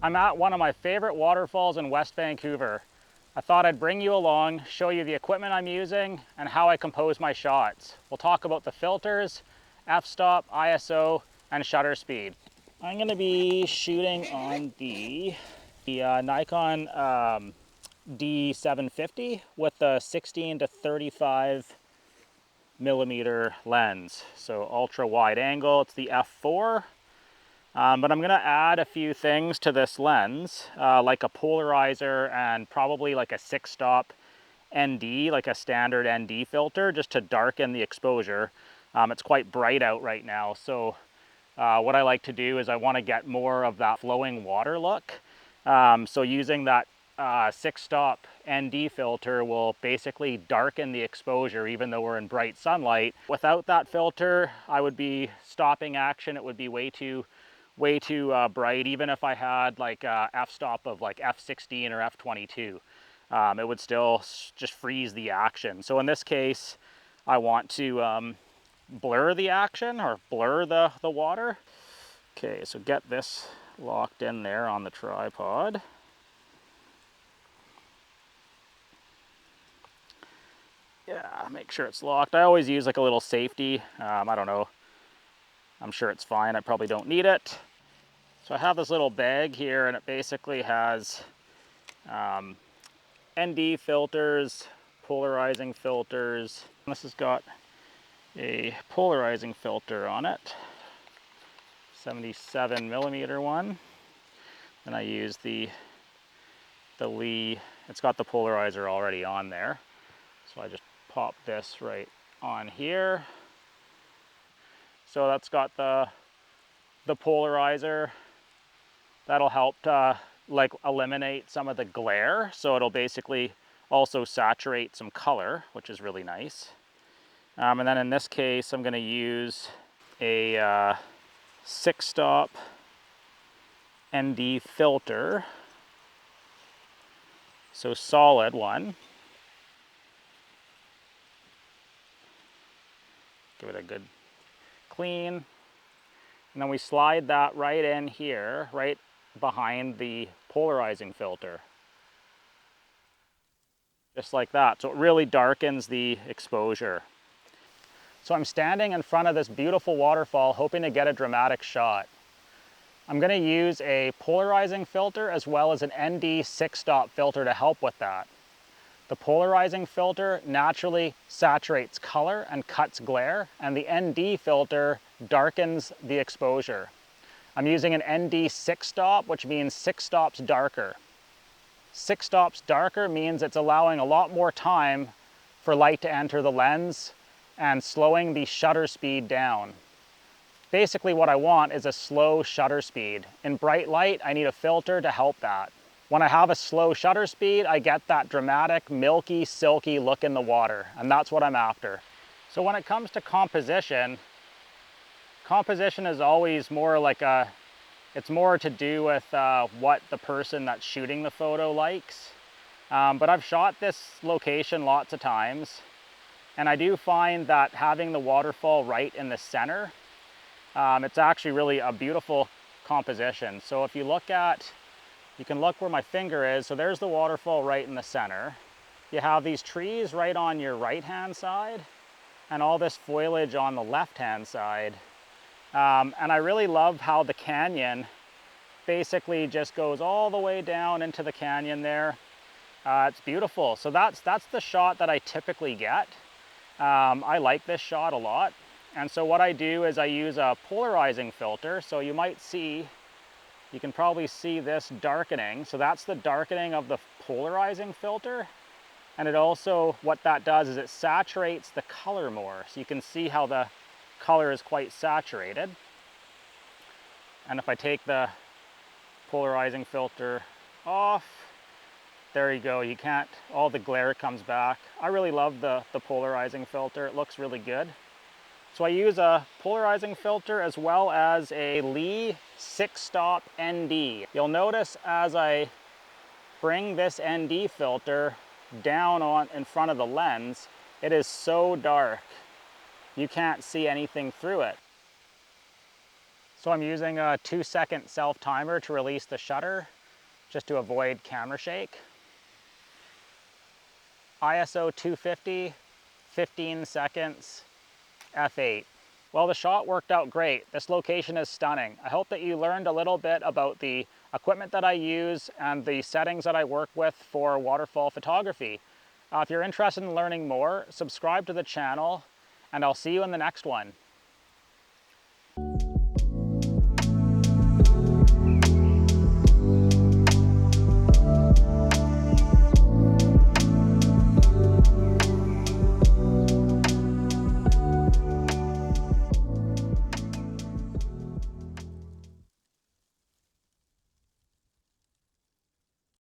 I'm at one of my favorite waterfalls in West Vancouver. I thought I'd bring you along, show you the equipment I'm using, and how I compose my shots. We'll talk about the filters, f-stop, ISO, and shutter speed. I'm going to be shooting on the Nikon D750 with the 16 to 35 millimeter lens. So ultra wide angle, it's the f4. But I'm gonna add a few things to this lens, like a polarizer and probably like a 6-stop ND, like a standard ND filter, just to darken the exposure. It's quite bright out right now, so what I like to do is I want to get more of that flowing water look. So using that 6-stop ND filter will basically darken the exposure even though we're in bright sunlight. Without that filter, I would be stopping action. It would be way too bright. Even if I had like a f-stop of like f16 or f22, it would still just freeze the action. So in this case, I want to blur the action or blur the water. Okay, so get this locked in there on the tripod. Yeah, make sure it's locked. I always use like a little safety. I don't know. I'm sure it's fine. I probably don't need it. So I have this little bag here, and it basically has ND filters, polarizing filters. This has got a polarizing filter on it, 77 millimeter one. And I use the Lee, it's got the polarizer already on there. So I just pop this right on here. So that's got the polarizer. That'll help to like eliminate some of the glare. So it'll basically also saturate some color, which is really nice. And then in this case, I'm gonna use a 6-stop ND filter. So solid one. Give it a good clean. And then we slide that right in here, right behind the polarizing filter. Just like that. So it really darkens the exposure. So I'm standing in front of this beautiful waterfall hoping to get a dramatic shot. I'm going to use a polarizing filter as well as an ND 6-stop filter to help with that. The polarizing filter naturally saturates color and cuts glare, and the ND filter darkens the exposure. I'm using an ND 6-stop, which means 6 stops darker. 6 stops darker means it's allowing a lot more time for light to enter the lens and slowing the shutter speed down. Basically what I want is a slow shutter speed. In bright light, I need a filter to help that. When I have a slow shutter speed, I get that dramatic, milky, silky look in the water, and that's what I'm after. So when it comes to composition is always more like it's more to do with what the person that's shooting the photo likes. But I've shot this location lots of times, and I do find that having the waterfall right in the center, it's actually really a beautiful composition. So if you look at, you can look where my finger is. So there's the waterfall right in the center. You have these trees right on your right-hand side and all this foliage on the left-hand side. And I really love how the canyon basically just goes all the way down into the canyon there. It's beautiful. So that's the shot that I typically get. I like this shot a lot. And so what I do is I use a polarizing filter. So you might see, you can probably see this darkening. So that's the darkening of the polarizing filter. And it also, what that does is it saturates the color more. So you can see how the color is quite saturated. And if I take the polarizing filter off, there you go. You can't, all the glare comes back. I really love the polarizing filter. It looks really good. So I use a polarizing filter as well as a Lee 6-stop ND. You'll notice as I bring this ND filter down in front of the lens, it is so dark. You can't see anything through it. So I'm using a 2-second self timer to release the shutter. just to avoid camera shake. ISO 250, 15 seconds, f8. Well, the shot worked out great. This location is stunning. I hope that you learned a little bit about the equipment that I use and the settings that I work with for waterfall photography. If you're interested in learning more, subscribe to the channel, and I'll see you in the next one.